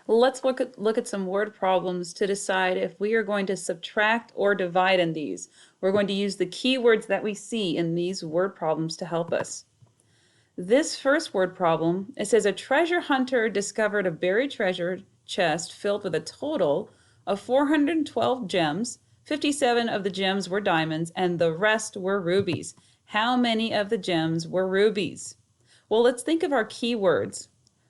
Let's look at some word problems to decide if we are going to subtract or divide in these. We're going to use the keywords that we see in these word problems to help us. This first word problem, it says a treasure hunter discovered a buried treasure chest filled with a total of 412 gems. 57 of the gems were diamonds and the rest were rubies. How many of the gems were rubies? Well, let's think of our keywords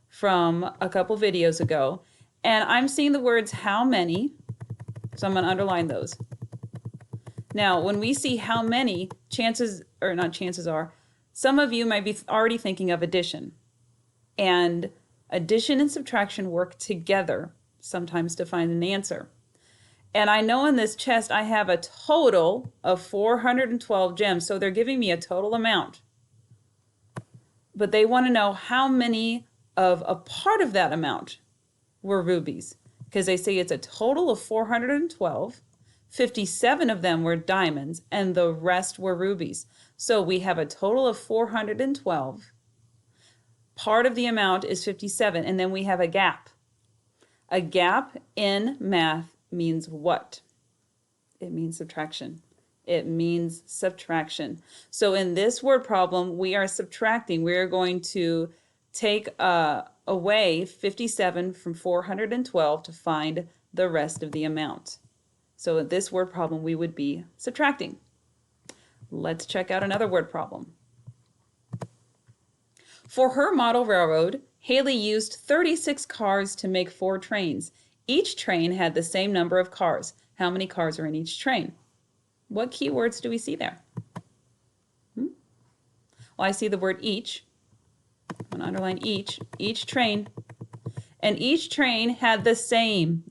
from a couple videos ago. And I'm seeing the words how many, so I'm going to underline those. Now, when we see how many, chances, or not chances are, some of you might be already thinking of addition. And addition and subtraction work together sometimes to find an answer. And I know in this chest I have a total of 412 gems, so they're giving me a total amount. But they want to know how many of a part of that amount were rubies, because they say it's a total of 412. 57 of them were diamonds and the rest were rubies. So we have a total of 412. Part of the amount is 57, and then we have a gap. A gap in math means what? It means subtraction. It means subtraction. So in this word problem, we are subtracting. We are going to take away 57 from 412 to find the rest of the amount. So in this word problem, we would be subtracting. Let's check out another word problem. For her model railroad, Haley used 36 cars to make 4 trains. Each train had the same number of cars. How many cars are in each train? What keywords do we see there? Well, I see the word each. I'm going to underline each train. And each train had the same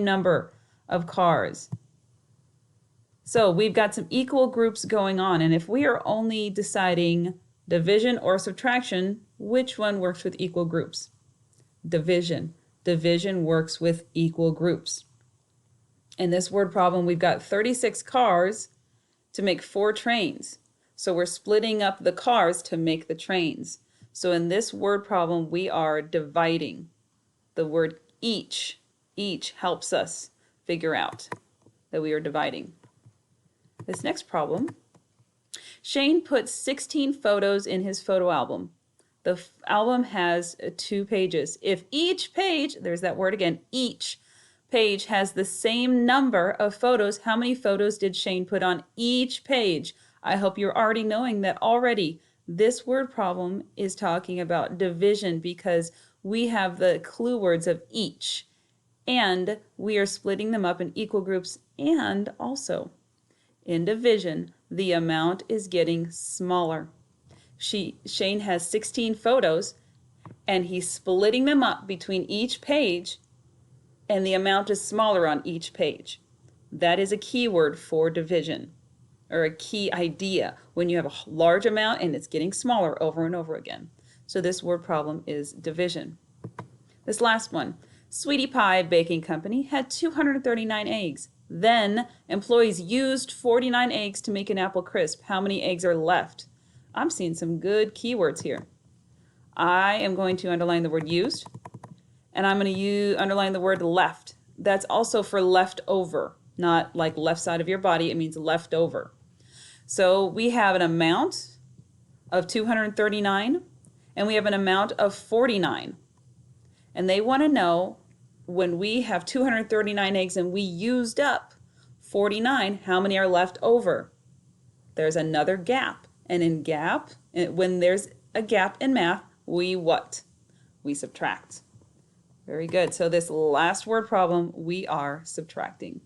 number of cars. So we've got some equal groups going on, and if we are only deciding division or subtraction, which one works with equal groups? Division. Division works with equal groups. In this word problem, we've got 36 cars to make 4 trains. So we're splitting up the cars to make the trains. So in this word problem, we are dividing. The word each helps us figure out that we are dividing. This next problem, Shane put 16 photos in his photo album. The album has 2 pages. If each page, there's that word again, each page has the same number of photos, how many photos did Shane put on each page? I hope you're already knowing that already. This word problem is talking about division because we have the clue words of each, and we are splitting them up in equal groups, and also in division, the amount is getting smaller. Shane has 16 photos, and he's splitting them up between each page, and the amount is smaller on each page. That is a keyword for division, or a key idea when you have a large amount and it's getting smaller over and over again. So this word problem is division. This last one, Sweetie Pie Baking Company had 239 eggs. Then employees used 49 eggs to make an apple crisp. How many eggs are left? I'm seeing some good keywords here. I am going to underline the word used, and I'm going to underline the word left. That's also for leftover, not like left side of your body. It means leftover. So we have an amount of 239, and we have an amount of 49. And they want to know, when we have 239 eggs and we used up 49, how many are left over? There's another gap. And in gap, when there's a gap in math, we what? We subtract. Very good. So this last word problem, we are subtracting.